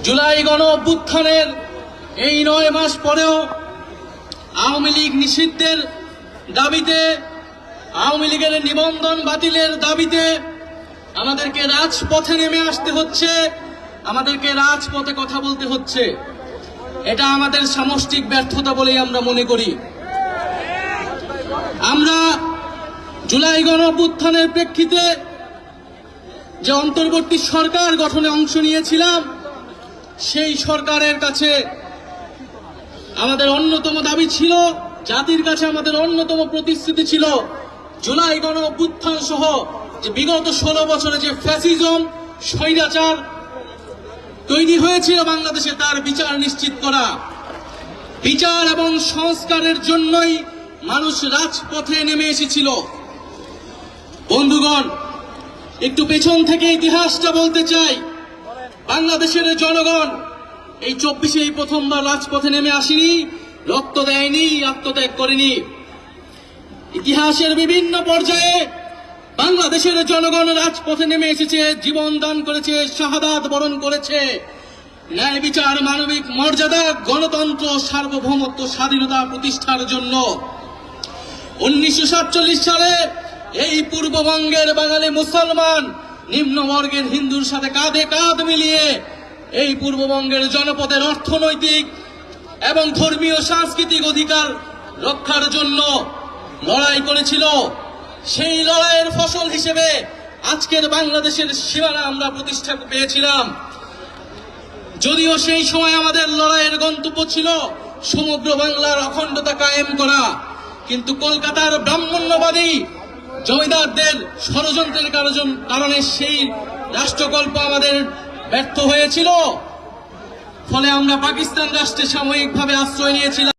জুলাই গণ অভ্যুত্থানের এই 9 মাস পরেও আওয়ামী লীগ নিষিদ্ধের দাবিতে, আওয়ামী লীগের নিবন্ধন বাতিলের দাবিতে আমাদেরকে রাজপথে নেমে আসতে হচ্ছে, আমাদেরকে রাজপথে কথা বলতে হচ্ছে। এটা আমাদের সামষ্টিক ব্যর্থতা বলেই আমরা মনে করি। আমরা জুলাই গণ অভ্যুত্থানের প্রেক্ষিতে যে অন্তর্বর্তী সরকার গঠনে অংশ নিয়েছিলাম, সেই সরকারের কাছে আমাদের অন্যতম দাবি ছিল, জাতির কাছে আমাদের অন্যতম প্রতিশ্রুতি ছিল, জুলাই গণ অভ্যুত্থান সহ যে বিগত 16 বছরে যে ফ্যাসিজম, স্বৈরাচার তৈরি হয়েছিল বাংলাদেশে, তার বিচার নিশ্চিত করা। বিচার এবং সংস্কারের জন্যই মানুষ রাজপথে নেমে এসেছিল। বন্ধুগণ, একটু পেছন থেকে ইতিহাসটা বলতে চাই। বাংলাদেশের জনগণ এই 24-এ এই প্রথমবার রাজপথে নেমে আসেনি, রক্ত দেয়নি, আত্মত্যাগ করেনি। ইতিহাসের বিভিন্ন পর্যায়ে বাংলাদেশের জনগণ রাজপথে নেমে এসেছে, জীবন দান করেছে, শাহাদাত বরণ করেছে। ন্যায় বিচার, মানবিক মর্যাদা, গণতন্ত্র, সার্বভৌমত্ব, স্বাধীনতা প্রতিষ্ঠার জন্য 1947 সালে এই পূর্ববঙ্গের বাঙালি মুসলমান নিম্নবর্গের হিন্দুর সাথে কাঁধে কাঁধ মিলিয়ে এই পূর্ববঙ্গের জনপদের অর্থনৈতিক এবং ধর্মীয় সাংস্কৃতিক অধিকার রক্ষার জন্য লড়াই করেছিল। সেই লড়াইয়ের ফসল হিসেবে আজকের বাংলাদেশের সীমানা আমরা প্রতিষ্ঠা পেয়েছিলাম। যদিও সেই সময় আমাদের লড়াইয়ের গন্তব্য ছিল সমগ্র বাংলার অখণ্ডতা কায়েম করা, কিন্তু কলকাতার ব্রাহ্মণ্যবাদী জমিদারদের ষড়যন্ত্রের কারণে সেই রাষ্ট্রকল্প আমাদের ব্যর্থ হয়েছিল। ফলে আমরা পাকিস্তান রাষ্ট্রে সাময়িকভাবে আশ্রয় নিয়েছিলাম।